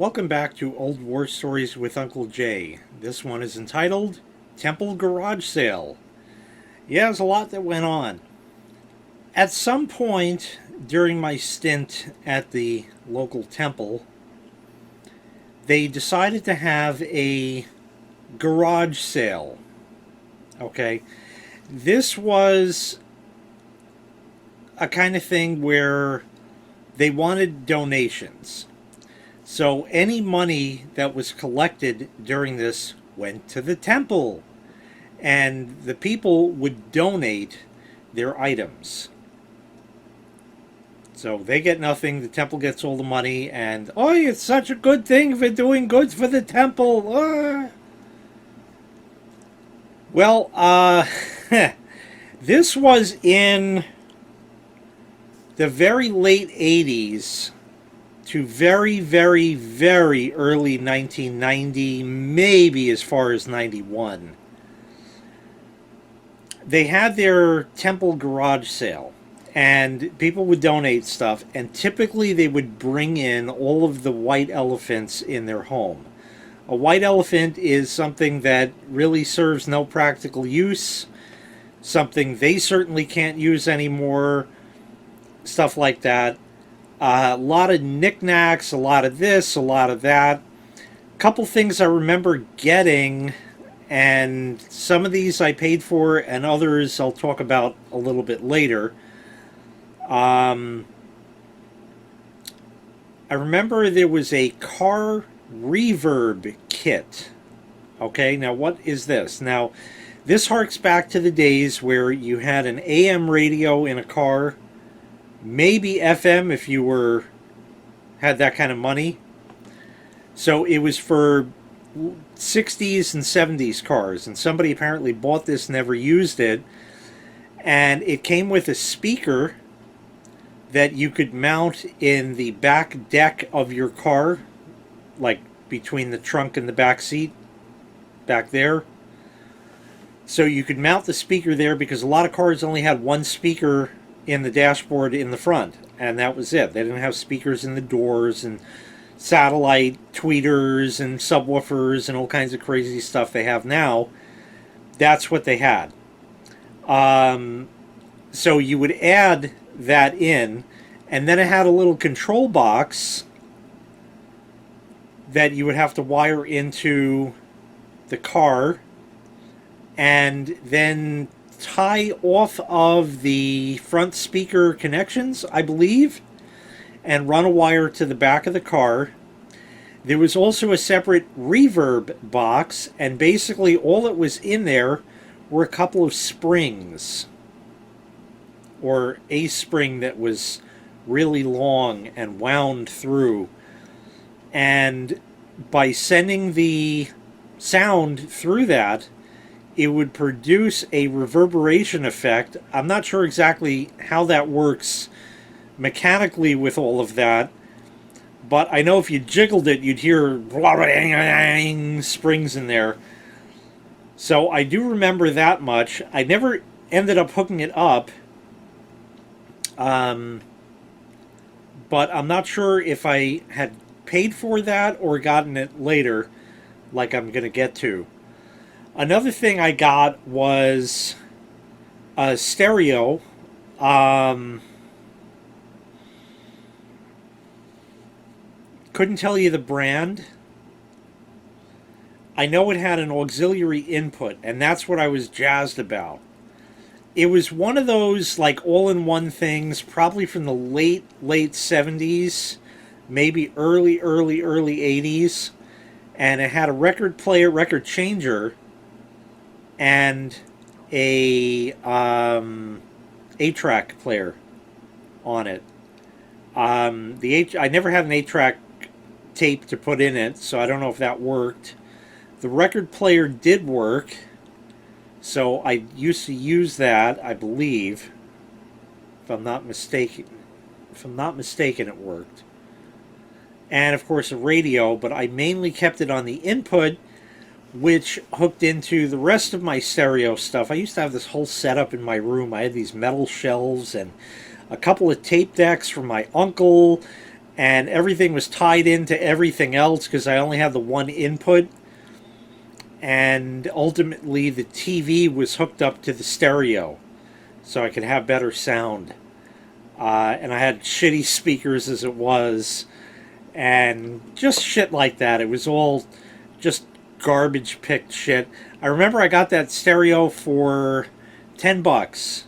Welcome back to Old War Stories with Uncle Jay. This one is entitled Temple Garage Sale. Yeah, there's a lot that went on. At some point during my stint at the local temple, they decided to have a garage sale. Okay, this was a kind of thing where they wanted donations. So any money that was collected during this went to the temple, and the people would donate their items. So they get nothing, the temple gets all the money, and oh, it's such a good thing for doing good for the temple. Well, this was in the very late 80s to very, very, very early 1990, maybe as far as 91. They had their temple garage sale, and people would donate stuff, and typically they would bring in all of the white elephants in their home. A white elephant is something that really serves no practical use, something they certainly can't use anymore, stuff like that. A lot of knickknacks, a lot of this, a lot of that. A couple things I remember getting, and some of these I paid for, and others I'll talk about a little bit later. I remember there was a car reverb kit. Okay, now what is this? Now, this harks back to the days where you had an AM radio in a car, maybe FM if you had that kind of money. So it was for 60s and 70s cars, and somebody apparently bought this, never used it, and it came with a speaker that you could mount in the back deck of your car, like between the trunk and the back seat, back there. So you could mount the speaker there because a lot of cars only had one speaker in the dashboard in the front, and that was it. They didn't have speakers in the doors and satellite tweeters and subwoofers and all kinds of crazy stuff they have now. That's what they had. So you would add that in, and then it had a little control box that you would have to wire into the car and then tie off of the front speaker connections, I believe, and run a wire to the back of the car. There was also a separate reverb box, and basically all that was in there were a couple of springs, or a spring that was really long and wound through. And by sending the sound through that, it would produce a reverberation effect. I'm not sure exactly how that works mechanically with all of that, but I know if you jiggled it, you'd hear springs in there. So I do remember that much. I never ended up hooking it up, but I'm not sure if I had paid for that or gotten it later, like I'm going to get to. Another thing I got was a stereo. Couldn't tell you the brand. I know it had an auxiliary input, and that's what I was jazzed about. It was one of those like all-in-one things, probably from the late 70s, maybe early 80s, and it had a record player, record changer, and a 8-track player on it. I never had an 8-track tape to put in it, so I don't know if that worked. The record player did work, so I used to use that, I believe. If I'm not mistaken, it worked. And of course a radio, but I mainly kept it on the input, which hooked into the rest of my stereo stuff. I used to have this whole setup in my room. I had these metal shelves and a couple of tape decks from my uncle, and everything was tied into everything else because I only had the one input. And ultimately, the TV was hooked up to the stereo so I could have better sound. And I had shitty speakers as it was, and just shit like that. It was all just garbage picked shit. I remember I got that stereo for $10,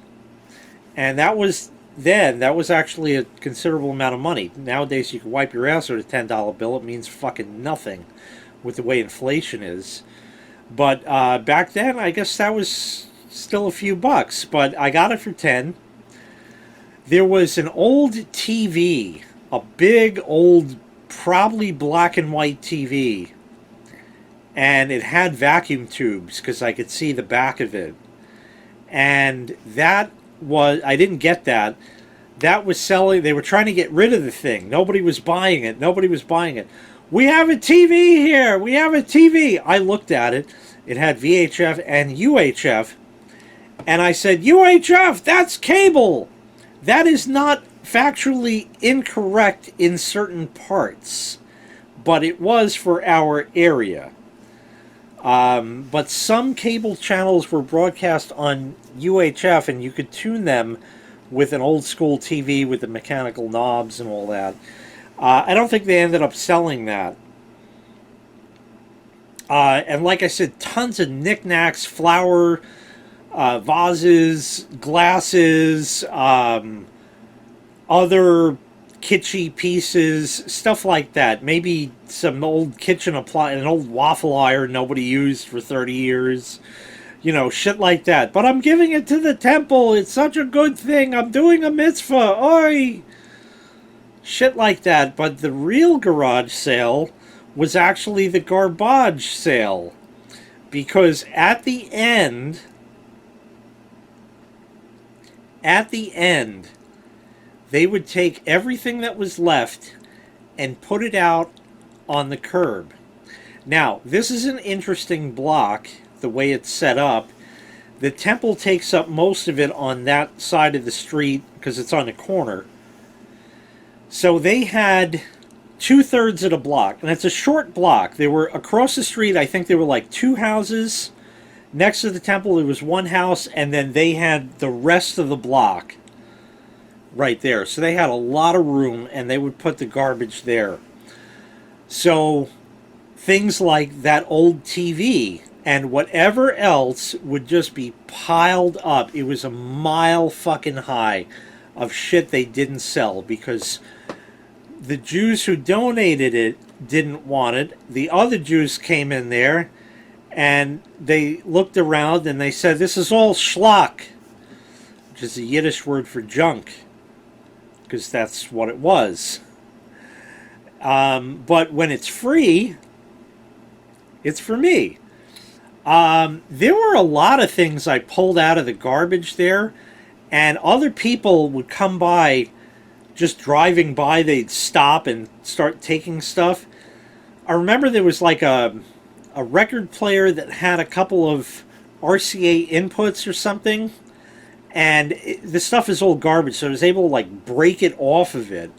and that was actually a considerable amount of money. Nowadays, you can wipe your ass with a $10 bill. It means fucking nothing with the way inflation is. But back then, I guess that was still a few bucks. But I got it for 10. There was an old TV, a big old, probably black and white TV, and it had vacuum tubes because I could see the back of it. And I didn't get that. That was selling, they were trying to get rid of the thing. Nobody was buying it. We have a TV here. We have a TV. I looked at it. It had VHF and UHF. And I said, UHF, that's cable. That is not factually incorrect in certain parts, but it was for our area. But some cable channels were broadcast on UHF, and you could tune them with an old school TV with the mechanical knobs and all that. I don't think they ended up selling that. And like I said, tons of knickknacks, flower vases, glasses, other kitschy pieces, stuff like that. Maybe some old kitchen appliance, an old waffle iron nobody used for 30 years. You know, shit like that. But I'm giving it to the temple. It's such a good thing. I'm doing a mitzvah. Oi! Shit like that. But the real garage sale was actually the garbage sale. Because at the end, they would take everything that was left and put it out on the curb. Now, this is an interesting block, the way it's set up. The temple takes up most of it on that side of the street because it's on the corner. So they had 2/3 of the block, and it's a short block. They were across the street, I think there were like 2 houses. Next to the temple, there was 1 house, and then they had the rest of the block right there. So they had a lot of room, and they would put the garbage there. So things like that old TV and whatever else would just be piled up. It was a mile fucking high of shit they didn't sell because the Jews who donated it didn't want it. The other Jews came in there and they looked around and they said, this is all schlock, which is a Yiddish word for junk, because that's what it was. But when it's free, it's for me. There were a lot of things I pulled out of the garbage there, and other people would come by, just driving by, they'd stop and start taking stuff. I remember there was like a record player that had a couple of RCA inputs or something, and the stuff is old garbage, so I was able to like break it off of it,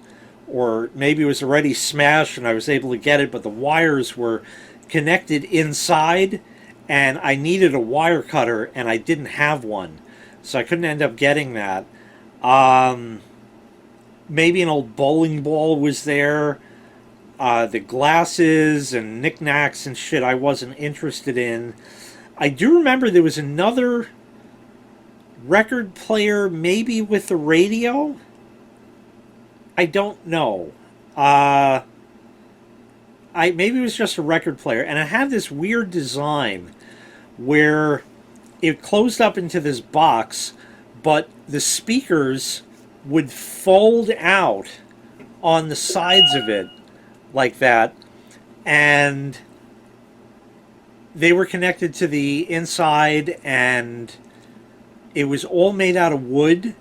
or maybe it was already smashed and I was able to get it, but the wires were connected inside, and I needed a wire cutter and I didn't have one, so I couldn't end up getting that. Maybe an old bowling ball was there. The glasses and knickknacks and shit I wasn't interested in. I do remember there was another record player, maybe with a radio. I don't know. Maybe it was just a record player, and it had this weird design where it closed up into this box, but the speakers would fold out on the sides of it like that, and they were connected to the inside, and it was all made out of wood.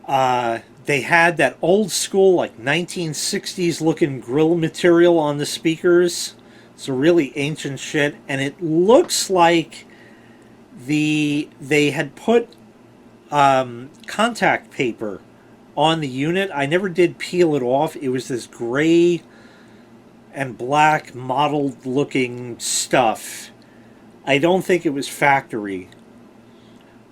They had that old school, like 1960s looking grill material on the speakers. It's a really ancient shit, and it looks like they had put contact paper on the unit. I never did peel it off. It was this gray and black mottled looking stuff. I don't think it was factory.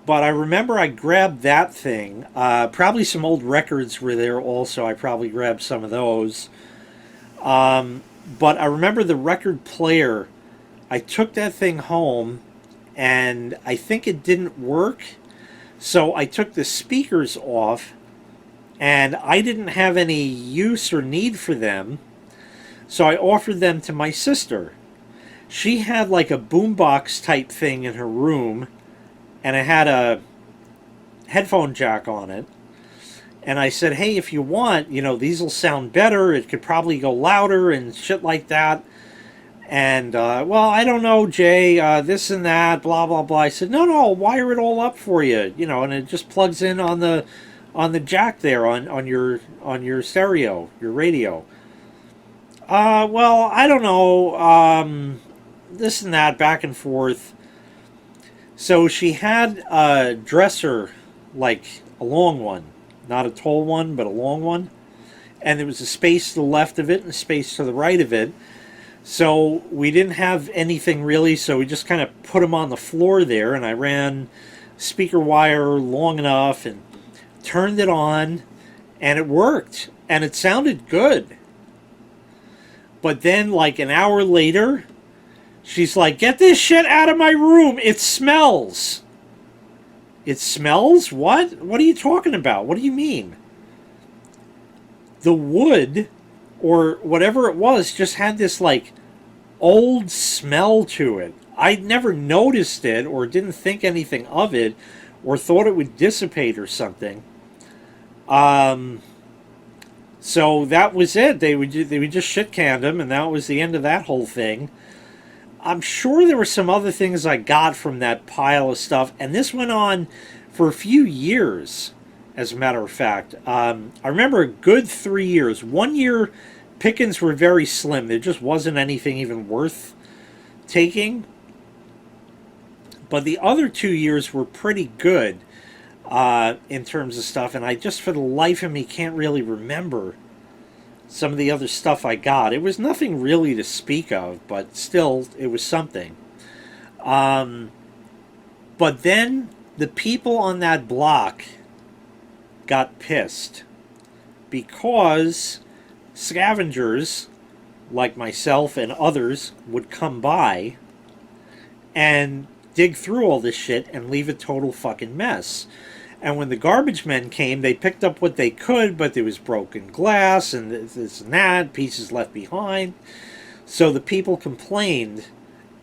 But I remember I grabbed that thing. Probably some old records were there also. I probably grabbed some of those. But I remember the record player. I took that thing home and I think it didn't work. So I took the speakers off and I didn't have any use or need for them. So I offered them to my sister. She had like a boombox type thing in her room and it had a headphone jack on it. And I said, hey, if you want, these will sound better. It could probably go louder and shit like that. And, well, I don't know, Jay, this and that, blah, blah, blah. I said, no, I'll wire it all up for you, and it just plugs in on the jack there on your stereo, your radio. Well, I don't know, this and that, back and forth. So she had a dresser, like a long one, not a tall one, but a long one. And there was a space to the left of it and a space to the right of it. So we didn't have anything really, so we just kind of put them on the floor there, and I ran speaker wire long enough and turned it on, and it worked, and it sounded good. But then, like an hour later, she's like, get this shit out of my room, it smells. It smells? What? What are you talking about? What do you mean? The wood, or whatever it was, just had this like old smell to it. I'd never noticed it or didn't think anything of it or thought it would dissipate or something. So that was it. They would just shit can them, and that was the end of that whole thing. I'm sure there were some other things I got from that pile of stuff, and this went on for a few years, as a matter of fact. I remember a good 3 years. 1 year, pickings were very slim. There just wasn't anything even worth taking. But the other 2 years were pretty good in terms of stuff, and I just, for the life of me, can't really remember some of the other stuff I got. It was nothing really to speak of, but still, it was something. But then the people on that block got pissed because scavengers like myself and others would come by and dig through all this shit and leave a total fucking mess. And when the garbage men came, they picked up what they could, but there was broken glass and this and that, pieces left behind. So the people complained,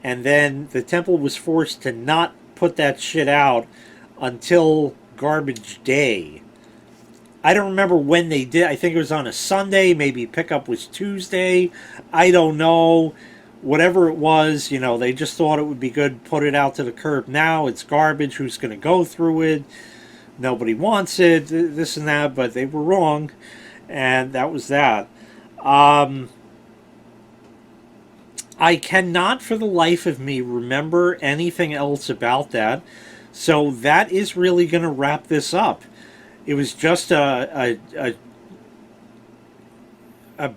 and then the temple was forced to not put that shit out until garbage day. I don't remember when they did. I think it was on a Sunday. Maybe pickup was Tuesday. I don't know. Whatever it was, they just thought it would be good to put it out to the curb now. It's garbage. Who's going to go through it? Nobody wants it, this and that, but they were wrong, and that was that. I cannot for the life of me remember anything else about that, so that is really going to wrap this up. It was just a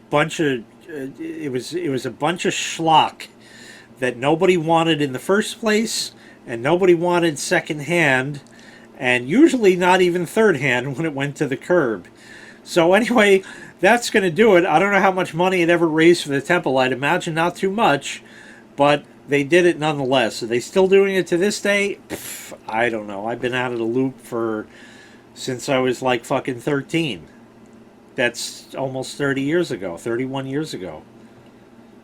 bunch of it was a bunch of schlock that nobody wanted in the first place, and nobody wanted secondhand, and usually not even third hand when it went to the curb. So anyway, that's going to do it. I don't know how much money it ever raised for the temple. I'd imagine not too much, but they did it nonetheless. Are they still doing it to this day? I don't know. I've been out of the loop since I was like fucking 13. That's almost 30 years ago, 31 years ago.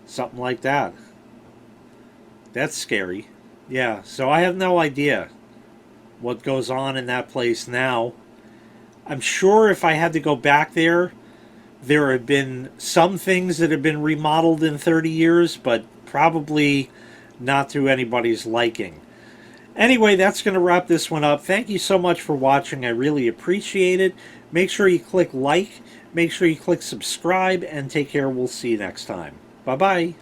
Something like that. That's scary. Yeah, so I have no idea what goes on in that place now. I'm sure if I had to go back there have been some things that have been remodeled in 30 years, but probably not to anybody's liking. Anyway, that's going to wrap this one up. Thank you so much for watching. I really appreciate it. Make sure you click like, make sure you click subscribe, and take care. We'll see you next time. Bye-bye.